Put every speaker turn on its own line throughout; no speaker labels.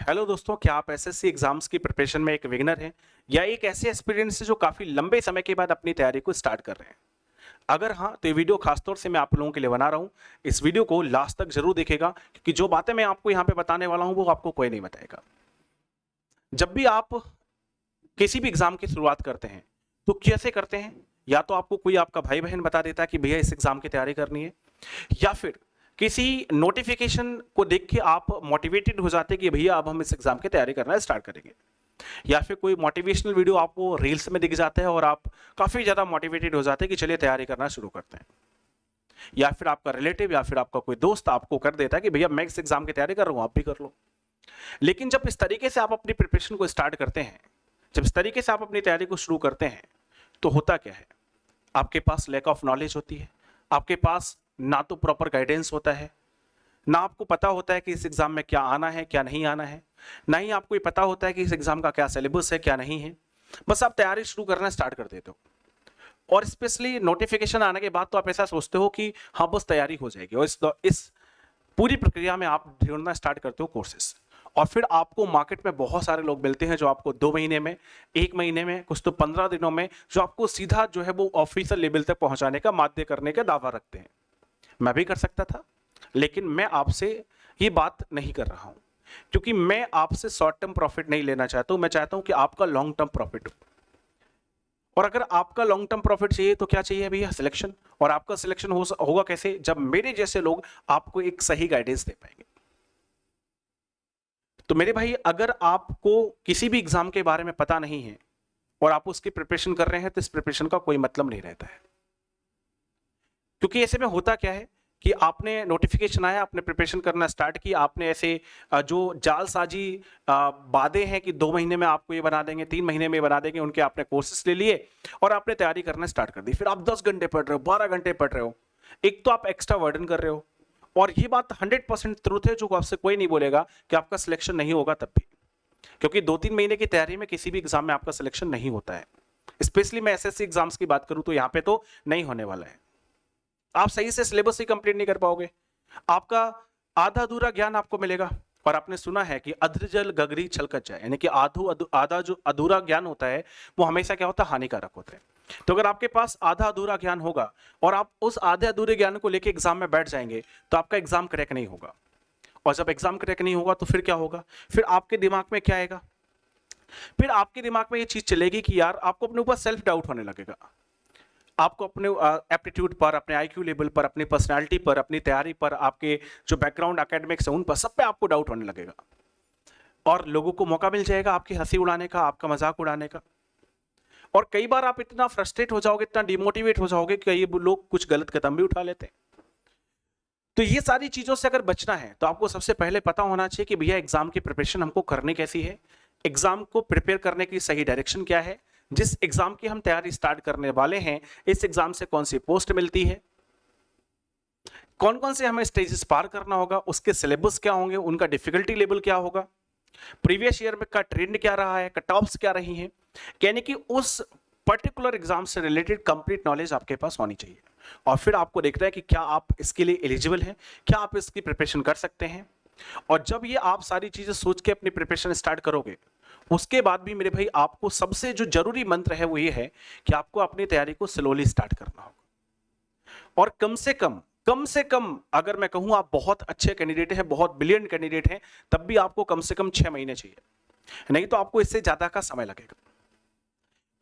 Hello दोस्तों, क्या आप एसएससी एग्जाम्स की प्रिपरेशन में एक बिगिनर हैं या एक ऐसे एस्पिरेंट्स हैं जो काफ़ी लंबे समय के बाद अपनी तैयारी को स्टार्ट कर रहे हैं? अगर हाँ, तो ये वीडियो खासतौर से मैं आप लोगों के लिए बना रहा हूँ। इस वीडियो को लास्ट तक जरूर देखेगा क्योंकि जो बातें मैं आपको यहाँ पे बताने वाला हूँ वो आपको कोई नहीं बताएगा। जब भी आप किसी भी एग्जाम की शुरुआत करते हैं तो कैसे करते हैं? या तो आपको कोई आपका भाई बहन बता देता है कि भैया इस एग्जाम की तैयारी करनी है, या फिर किसी नोटिफिकेशन को देख के आप मोटिवेटेड हो जाते हैं कि भैया अब हम इस एग्जाम की तैयारी करना स्टार्ट करेंगे, या फिर कोई मोटिवेशनल वीडियो आपको रील्स में दिख जाता है और आप काफी ज्यादा मोटिवेटेड हो जाते हैं कि चलिए तैयारी करना शुरू करते हैं, या फिर आपका रिलेटिव या फिर आपका कोई दोस्त आपको कर देता है कि भैया मैं इस एग्जाम की तैयारी कर रहा हूं, आप भी कर लो। लेकिन जब इस तरीके से आप अपनी प्रिपरेशन को स्टार्ट करते हैं, जब इस तरीके से आप अपनी तैयारी को शुरू करते हैं, तो होता क्या है? आपके पास लैक ऑफ नॉलेज होती है, आपके पास ना तो प्रॉपर गाइडेंस होता है, ना आपको पता होता है कि इस एग्जाम में क्या आना है क्या नहीं आना है, ना ही आपको ये पता होता है कि इस एग्जाम का क्या सिलेबस है क्या नहीं है। बस आप तैयारी शुरू करना स्टार्ट कर देते हो, और स्पेशली नोटिफिकेशन आने के बाद तो आप ऐसा सोचते हो कि हाँ बस तैयारी हो जाएगी, और इस पूरी प्रक्रिया में आप ढूंढना स्टार्ट करते हो कोर्सेस। और फिर आपको मार्केट में बहुत सारे लोग मिलते हैं जो आपको 2 महीने में, 1 महीने में, कुछ तो 15 दिनों में जो आपको सीधा जो है वो ऑफिशियल लेवल तक पहुंचाने का, माध्य करने का दावा रखते हैं। मैं भी कर सकता था, लेकिन मैं आपसे ये बात नहीं कर रहा हूं क्योंकि मैं आपसे शॉर्ट टर्म प्रॉफिट नहीं लेना चाहता हूं। मैं चाहता हूं कि आपका लॉन्ग टर्म प्रॉफिट हो, और अगर आपका लॉन्ग टर्म प्रॉफिट चाहिए तो क्या चाहिए भैया? सिलेक्शन। और आपका सिलेक्शन होगा कैसे? जब मेरे जैसे लोग आपको एक सही गाइडेंस दे पाएंगे। तो मेरे भाई, अगर आपको किसी भी एग्जाम के बारे में पता नहीं है और आप उसकी प्रिपरेशन कर रहे हैं तो इस प्रिपरेशन का कोई मतलब नहीं रहता है। क्योंकि ऐसे में होता क्या है कि आपने नोटिफिकेशन आया, आपने प्रिपरेशन करना स्टार्ट किया, आपने ऐसे जो जालसाजी वादे हैं कि 2 महीने में आपको ये बना देंगे, 3 महीने में बना देंगे, उनके आपने कोर्सेस ले लिए और आपने तैयारी करना स्टार्ट कर दी। फिर आप 10 घंटे पढ़ रहे हो, 12 घंटे पढ़ रहे हो, एक तो आप एक्स्ट्रा वर्डन कर रहे हो। और ये बात 100% ट्रूथ है जो आपसे कोई नहीं बोलेगा कि आपका सिलेक्शन नहीं होगा तब भी, क्योंकि 2-3 महीने की तैयारी में किसी भी एग्जाम में आपका सिलेक्शन नहीं होता है। स्पेशली मैं एसएससी एग्जाम्स की बात करूं तो यहां पे तो नहीं होने वाला है। आप सही से सिलेबस ही कंप्लीट नहीं कर पाओगे, आपका आधा अधूरा ज्ञान आपको मिलेगा। और आपने सुना है कि अधजल गगरी छलकत जाए, यानी कि आधा जो अधूरा ज्ञान होता है वो हमेशा क्या होता है? हानिकारक होता है। तो अगर आपके पास आधा अधूरा ज्ञान होगा और आप उस आधे अधूरे ज्ञान को लेकर एग्जाम में बैठ जाएंगे तो आपका एग्जाम क्रैक नहीं होगा। और जब एग्जाम क्रैक नहीं होगा तो फिर क्या होगा? फिर आपके दिमाग में क्या आएगा? फिर आपके दिमाग में ये चीज चलेगी कि यार, आपको अपने ऊपर सेल्फ डाउट होने लगेगा। आपको अपने एप्टीट्यूड पर, अपने आईक्यू लेवल पर, अपनी पर्सनालिटी पर, अपनी तैयारी पर, आपके जो बैकग्राउंड एकेडमिक्स है उन पर, सब पे आपको डाउट होने लगेगा। और लोगों को मौका मिल जाएगा आपकी हंसी उड़ाने का, आपका मजाक उड़ाने का। और कई बार आप इतना फ्रस्ट्रेट हो जाओगे, इतना डिमोटिवेट हो जाओगे कि ये लोग कुछ गलत कदम भी उठा लेते हैं। तो ये सारी चीजों से अगर बचना है तो आपको सबसे पहले पता होना चाहिए कि भैया एग्जाम की प्रिपरेशन हमको करनी कैसी है, एग्जाम को प्रिपेयर करने की सही डायरेक्शन क्या है, जिस एग्जाम की हम तैयारी स्टार्ट करने वाले हैं इस एग्जाम से कौन सी पोस्ट मिलती है, कौन कौन से हमें स्टेजेस पार करना होगा, उसके सिलेबस क्या होंगे, उनका डिफिकल्टी लेवल क्या होगा, प्रीवियस ईयर में का ट्रेंड क्या रहा है, कट ऑफ्स क्या रही हैं। यानी कि उस पर्टिकुलर एग्जाम से रिलेटेड कंप्लीट नॉलेज आपके पास होनी चाहिए। और फिर आपको देखना है कि क्या आप इसके लिए एलिजिबल हैं, क्या आप इसकी प्रिपरेशन कर सकते हैं। और जब ये आप सारी चीजें सोच के अपनी प्रिपरेशन स्टार्ट करोगे, उसके बाद भी मेरे भाई आपको सबसे जो जरूरी मंत्र है वो ये है कि आपको अपनी तैयारी को स्लोली स्टार्ट करना होगा। और कम से कम अगर मैं कहूं आप बहुत अच्छे कैंडिडेट हैं, बहुत ब्रिलियंट कैंडिडेट हैं, तब भी आपको कम से कम 6 महीने चाहिए, नहीं तो आपको इससे ज्यादा का समय लगेगा।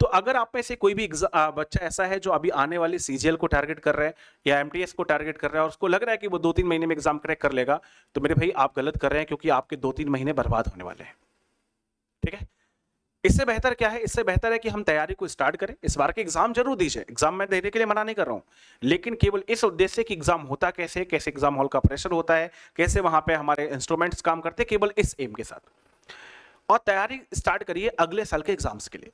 तो अगर आप में से कोई भी बच्चा ऐसा है जो अभी आने वाले सीजीएल को टारगेट कर रहा है या एमटीएस को टारगेट कर रहा है और उसको लग रहा है कि वो 2-3 महीने में एग्जाम क्रैक कर लेगा, तो मेरे भाई आप गलत कर रहे हैं, क्योंकि आपके 2-3 महीने बर्बाद होने वाले हैं। ठीक है? इससे बेहतर क्या है? इससे बेहतर है कि हम तैयारी को स्टार्ट करें। इस बार के एग्जाम जरूर दीजिए, एग्जाम मैं देने के लिए मना नहीं कर रहा हूं, लेकिन केवल इस उद्देश्य कि एग्जाम होता कैसे, कैसे एग्जाम हॉल का प्रेशर होता है, कैसे वहां पे हमारे इंस्ट्रूमेंट्स काम करते हैं, केवल इस एम के साथ। और तैयारी स्टार्ट करिए अगले साल के एग्जाम्स के लिए,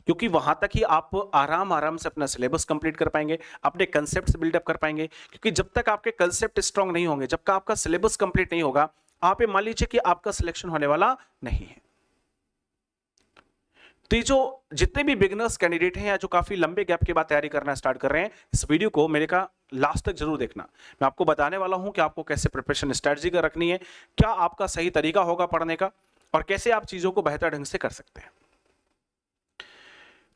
क्योंकि वहां तक ही आप आराम आराम से अपना सिलेबस कंप्लीट कर पाएंगे, अपने कंसेप्ट बिल्डअप कर पाएंगे। क्योंकि जब तक आपके कंसेप्ट स्ट्रांग नहीं होंगे, जब तक आपका सिलेबस कंप्लीट नहीं होगा, आप ये मान लीजिए कि आपका सिलेक्शन होने वाला नहीं है। तो ये जो जितने भी बिगिनर्स कैंडिडेट हैं या जो काफी लंबे गैप के बाद तैयारी करना स्टार्ट कर रहे हैं, इस वीडियो को मेरे का लास्ट तक जरूर देखना। मैं आपको बताने वाला हूं कि आपको कैसे प्रिपरेशन स्ट्रेटजी का रखनी है, क्या आपका सही तरीका होगा पढ़ने का, और कैसे आप चीजों को बेहतर ढंग से कर सकते हैं।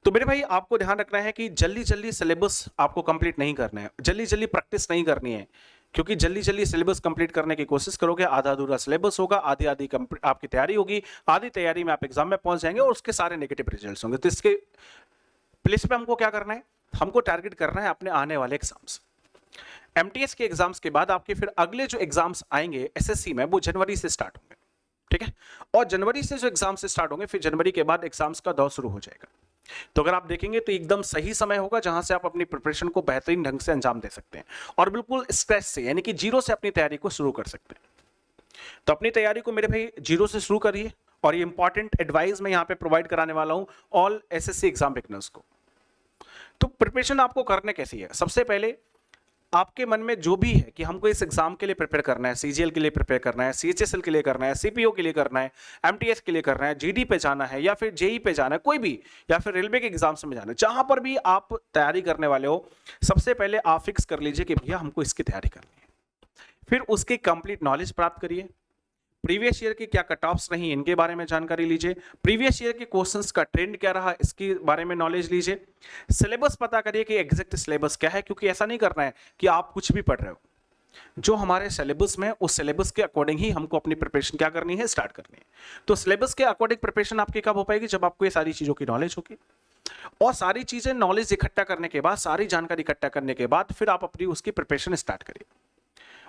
तो मेरे भाई आपको ध्यान रखना है कि जल्दी जल्दी सिलेबस आपको कंप्लीट नहीं करना है, जल्दी जल्दी प्रैक्टिस नहीं करनी है, क्योंकि जल्दी जल्दी सिलेबस कंप्लीट करने की कोशिश करोगे, आधा अधूरा सिलेबस होगा, आधी आधी आपकी तैयारी होगी, आधी तैयारी में आप एग्जाम में पहुंच जाएंगे और उसके सारे नेगेटिव रिजल्ट्स होंगे। तो इसके प्लेस पे हमको क्या करना है, हमको टारगेट करना है अपने आने वाले एग्जाम्स। एमटीएस के एग्जाम्स के बाद आपके फिर अगले जो एग्जाम्स आएंगे एसएससी में, वो जनवरी से स्टार्ट होंगे, ठीक है। और जनवरी से जो एग्जाम से स्टार्ट होंगे, फिर जनवरी के बाद एग्जाम्स का दौर शुरू हो जाएगा। तो अगर आप देखेंगे तो एकदम सही समय होगा जहां से आप अपनी प्रिपरेशन को बेहतरीन ढंग से अंजाम दे सकते हैं और बिल्कुल स्क्रैच से, यानी कि जीरो से अपनी तैयारी को शुरू कर सकते हैं। तो अपनी तैयारी को मेरे भाई जीरो से शुरू करिए, और ये इंपॉर्टेंट एडवाइस मैं यहां पे प्रोवाइड कराने वाला हूं ऑल एसएससी एग्जाम बिगिनर्स को। तो प्रिपरेशन आपको करने कैसी है, सबसे पहले आपके मन में जो भी है कि हमको इस एग्जाम के लिए प्रिपेयर करना है, सीजीएल के लिए प्रिपेयर करना है, सीएचएसएल के लिए करना है, सीपीओ के लिए करना है, एमटीएस के लिए करना है, जीडी पे जाना है, या फिर जेई पे जाना है, कोई भी, या फिर रेलवे के एग्जाम्स में जाना है, जहां पर भी आप तैयारी करने वाले हो, सबसे पहले आप फिक्स कर लीजिए कि भैया हमको इसकी तैयारी करनी है। फिर उसकी कंप्लीट नॉलेज प्राप्त करिए, प्रीवियस ईयर की क्या कट ऑफ्स रही इनके बारे में जानकारी लीजिए, प्रीवियस ईयर के क्वेश्चंस का ट्रेंड क्या रहा इसके बारे में नॉलेज लीजिए, सिलेबस पता करिए कि एग्जैक्ट सिलेबस क्या है, क्योंकि ऐसा नहीं करना है कि आप कुछ भी पढ़ रहे हो, जो हमारे सिलेबस में उस सिलेबस के अकॉर्डिंग ही हमको अपनी प्रिपरेशन क्या करनी है, स्टार्ट करनी है। तो सिलेबस के अकॉर्डिंग प्रिपरेशन आपकी कब हो पाएगी, जब आपको ये सारी चीजों की नॉलेज होगी। और सारी चीजें नॉलेज इकट्ठा करने के बाद, सारी जानकारी इकट्ठा करने के बाद फिर आप अपनी उसकी प्रिपरेशन स्टार्ट करिए।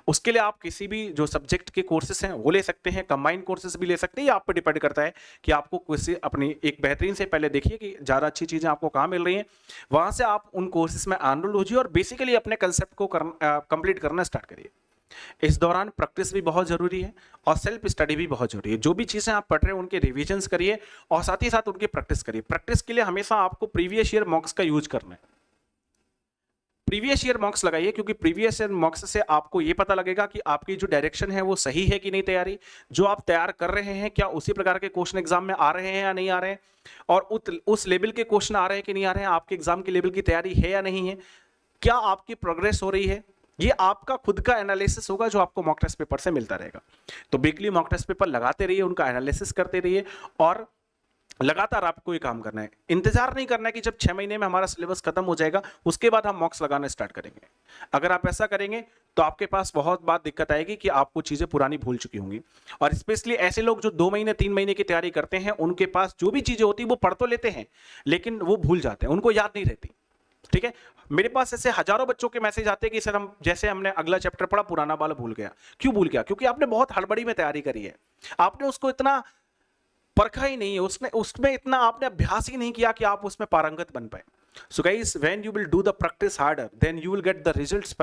उसके लिए आप किसी भी जो सब्जेक्ट के कोर्सेस हैं वो ले सकते हैं, कंबाइंड कोर्सेस भी ले सकते हैं, ये आप पर डिपेंड करता है कि आपको किसी अपनी एक बेहतरीन से पहले देखिए कि ज़्यादा अच्छी चीज़ें आपको कहाँ मिल रही हैं, वहाँ से आप उन कोर्सेस में एनरोल होजिए और बेसिकली अपने कंसेप्ट को कंप्लीट करना स्टार्ट करिए। इस दौरान प्रैक्टिस भी बहुत जरूरी है और सेल्फ स्टडी भी बहुत जरूरी है। जो भी चीज़ें आप पढ़ रहे हैं उनके रिविजन्स करिए और साथ ही साथ उनकी प्रैक्टिस करिए। प्रैक्टिस के लिए हमेशा आपको प्रीवियस ईयर मॉक्स का यूज करना है। प्रीवियस ईयर मॉक्स लगाइए, क्योंकि प्रीवियस ईयर मॉक्स से आपको ये पता लगेगा कि आपकी जो डायरेक्शन है वो सही है कि नहीं, तैयारी जो आप तैयार कर रहे हैं क्या उसी प्रकार के क्वेश्चन एग्जाम में आ रहे हैं या नहीं आ रहे हैं, और उस लेवल के क्वेश्चन आ रहे हैं कि नहीं आ रहे हैं, आपके एग्जाम के लेवल की तैयारी है या नहीं है, क्या आपकी प्रोग्रेस हो रही है। ये आपका खुद का एनालिसिस होगा जो आपको मॉक टेस्ट पेपर से मिलता रहेगा। तो वीकली मॉक टेस्ट पेपर लगाते रहिए, उनका एनालिसिस करते रहिए और लगातार आपको ये काम करना है। इंतजार नहीं करना है कि जब 6 महीने में हमारा सिलेबस खत्म हो जाएगा उसके बाद हम मॉक्स लगाना स्टार्ट करेंगे। अगर आप ऐसा करेंगे तो आपके पास बहुत बार दिक्कत आएगी कि आपको चीजें पुरानी भूल चुकी होंगी। और स्पेशली ऐसे लोग जो 2 महीने 3 महीने की तैयारी करते हैं, उनके पास जो भी चीजें होती है वो पढ़ तो लेते हैं लेकिन वो भूल जाते हैं, उनको याद नहीं रहती। ठीक है, मेरे पास ऐसे हजारों बच्चों के मैसेज आते हैं कि सर हम जैसे हमने अगला चैप्टर पढ़ा पुराना वाला भूल गया। क्यों भूल गया? क्योंकि आपने बहुत हड़बड़ी में तैयारी करी है, आपने उसको इतना परखा ही नहीं है, उसमें इतना आपने अभ्यास ही नहीं किया कि आप उसमें पारंगत बन पाए। So guys, when you will do the practice harder, then you will get the results,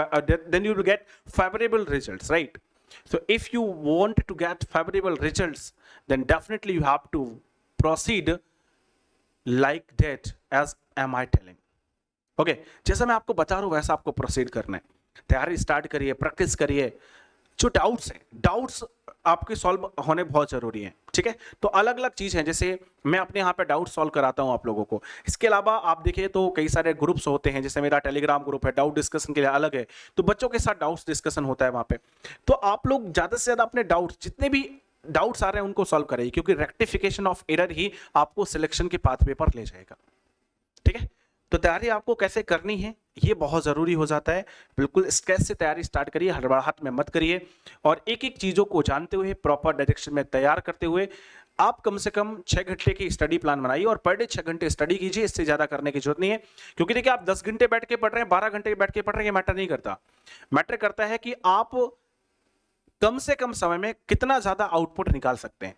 then you will get favorable results, right? So if you want to get favorable results, then definitely you have to proceed like that as am I telling. Okay, जैसा मैं आपको बता रहा हूं वैसा आपको proceed करना है। तैयारी स्टार्ट करिए, प्रैक्टिस करिए। जो डाउट्स हैं, डाउट्स आपके सॉल्व होने बहुत जरूरी है। ठीक है, तो अलग अलग चीज है, जैसे मैं अपने यहाँ पे डाउट सॉल्व कराता हूँ आप लोगों को। इसके अलावा आप देखिए तो कई सारे ग्रुप्स होते हैं, जैसे मेरा टेलीग्राम ग्रुप है, डाउट डिस्कशन के लिए अलग है, तो बच्चों के साथ डाउट्स डिस्कशन होता है वहाँ पे। तो आप लोग ज्यादा से ज्यादा अपने डाउट्स, जितने भी डाउट्स आ रहे हैं उनको सॉल्व करिए, क्योंकि रेक्टिफिकेशन ऑफ एरर ही आपको सिलेक्शन के पाथवे पर ले जाएगा। ठीक है, तो तैयारी आपको कैसे करनी है ये बहुत जरूरी हो जाता है। बिल्कुल स्ट्रेस से तैयारी स्टार्ट करिए, हड़बड़ाहट में मत करिए, और एक एक चीजों को जानते हुए प्रॉपर डायरेक्शन में तैयार करते हुए आप कम से कम 6 घंटे की स्टडी प्लान बनाइए और पर डे 6 घंटे स्टडी कीजिए। इससे ज्यादा करने की जरूरत नहीं है, क्योंकि देखिए आप 10 घंटे बैठ के पढ़ रहे हैं, 12 घंटे बैठ के पढ़ रहे हैं, ये मैटर नहीं करता। मैटर करता है कि आप कम से कम समय में कितना ज्यादा आउटपुट निकाल सकते हैं।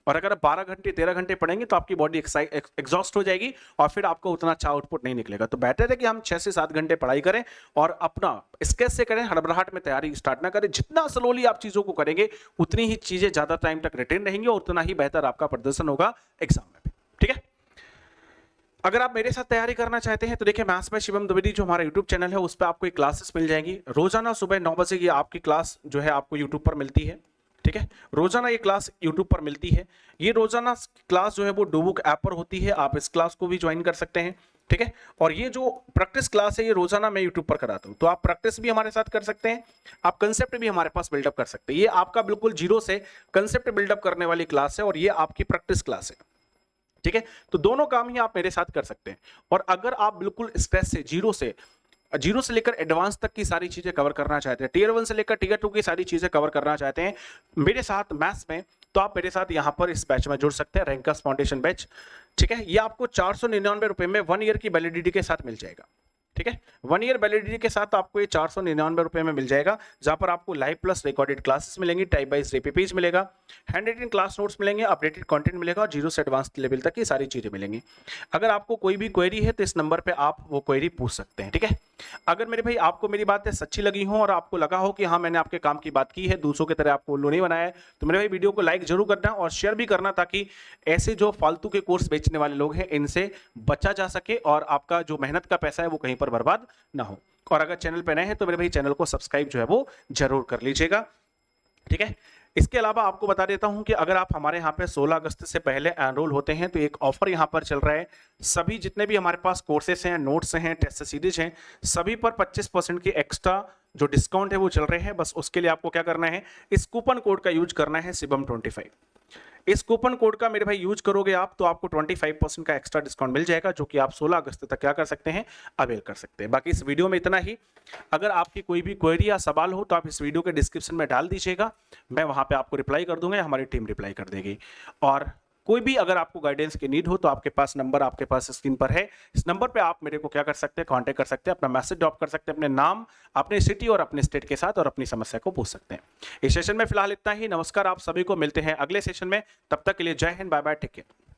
और अगर आप 12 घंटे 13 घंटे पढ़ेंगे तो आपकी बॉडी एग्जॉस्ट हो जाएगी और फिर आपको उतना अच्छा आउटपुट नहीं निकलेगा। तो बेटर है कि हम 6 से 7 घंटे पढ़ाई करें और अपना स्केच से करें, हड़बड़ाहट में तैयारी स्टार्ट ना करें। जितना स्लोली आप चीजों को करेंगे उतनी ही चीजें ज्यादा टाइम तक रिटेन रहेंगी और उतना ही बेहतर आपका प्रदर्शन होगा एग्जाम में भी। ठीक है, अगर आप मेरे साथ तैयारी करना चाहते हैं तो देखिए मैथ्स में शिवम द्विवेदी जो हमारा यूट्यूब चैनल है उस पर आपको एक क्लासेस मिल जाएंगी। रोजाना सुबह 9 बजे ये आपकी क्लास जो है आपको यूट्यूब पर मिलती है। ठीक है। रोजाना ये क्लास यूट्यूब पर मिलती है। ये रोजाना क्लास जो है वो डूबुक ऐप पर होती है, आप इस क्लास को भी ज्वाइन कर सकते हैं। ठीक है। और ये जो प्रैक्टिस क्लास है ये रोजाना मैं यूट्यूब पर कराता हूं, तो आप प्रैक्टिस भी हमारे साथ कर सकते हैं, आप कंसेप्ट भी हमारे पास बिल्डअप कर सकते हैं। ये आपका बिल्कुल जीरो से कंसेप्ट बिल्डअप करने वाली क्लास है और ये आपकी प्रैक्टिस क्लास है। ठीक है। तो दोनों काम ही आप मेरे साथ कर सकते हैं। और अगर आप बिल्कुल स्क्रैच से जीरो से लेकर एडवांस तक की सारी चीजें कवर करना चाहते हैं, टियर 1 से लेकर टियर 2 की सारी चीजें कवर करना चाहते हैं मेरे साथ मैथ्स में, तो आप मेरे साथ यहां पर इस बैच में जुड़ सकते हैं, रैंकर्स फाउंडेशन बैच। ठीक है। ये आपको 499 रुपए में 1 ईयर की वैलिडिटी के साथ मिल जाएगा। ठीक है। 1 ईयर वैलिडिटी के साथ आपको ये 499 रुपए में मिल जाएगा, जहां पर आपको लाइव प्लस रिकॉर्डेड क्लासेस मिलेंगी, टाइप वाइज रेपीपीज मिलेगा, हैंड रिटन क्लास नोट्स मिलेंगे, अपडेटेड कंटेंट मिलेगा और जीरो से एडवांस लेवल तक की सारी चीजें मिलेंगी। अगर आपको कोई भी क्वेरी है तो इस नंबर पे आप वो क्वेरी पूछ सकते हैं। ठीक है। अगर मेरे भाई आपको मेरी बातें सच्ची लगी हो और आपको लगा हो कि हाँ मैंने आपके काम की बात की है, दूसरों की तरह आपको उल्लू नहीं बनाया है, तो मेरे भाई वीडियो को लाइक जरूर करना और शेयर भी करना, ताकि ऐसे जो फालतू के कोर्स बेचने वाले लोग हैं इनसे बचा जा सके और आपका जो मेहनत का पैसा है वो कहीं पर बर्बाद ना हो। और अगर चैनल पे नए हैं तो मेरे भाई चैनल को सब्सक्राइब जो है वो जरूर कर लीजिएगा। ठीक है। इसके अलावा आपको बता देता हूं कि अगर आप हमारे यहाँ पे 16 अगस्त से पहले एनरोल होते हैं तो एक ऑफर यहाँ पर चल रहा है। सभी जितने भी हमारे पास कोर्सेस हैं, नोट्स हैं, टेस्ट सीरीज हैं, सभी पर 25% की एक्स्ट्रा जो डिस्काउंट है वो चल रहे हैं। बस उसके लिए आपको क्या करना है, इस कूपन कोड का यूज करना है, शिवम25। इस कूपन कोड का मेरे भाई यूज करोगे आप तो आपको 25% का एक्स्ट्रा डिस्काउंट मिल जाएगा, जो कि आप 16 अगस्त तक क्या कर सकते हैं, अवेल कर सकते हैं। बाकी इस वीडियो में इतना ही। अगर आपकी कोई भी क्वेरी या सवाल हो तो आप इस वीडियो के डिस्क्रिप्शन में डाल दीजिएगा, मैं वहां पे आपको रिप्लाई कर दूंगा या हमारी टीम रिप्लाई कर देगी। और कोई भी अगर आपको गाइडेंस की नीड हो तो आपके पास नंबर आपके पास स्क्रीन पर है, इस नंबर पे आप मेरे को क्या कर सकते हैं, कांटेक्ट कर सकते हैं, अपना मैसेज ड्रॉप कर सकते हैं, अपने नाम, अपने सिटी और अपने स्टेट के साथ, और अपनी समस्या को पूछ सकते हैं। इस सेशन में फिलहाल इतना ही। नमस्कार, आप सभी को मिलते हैं अगले सेशन में। तब तक के लिए जय हिंद, बाय बाय, टेक केयर।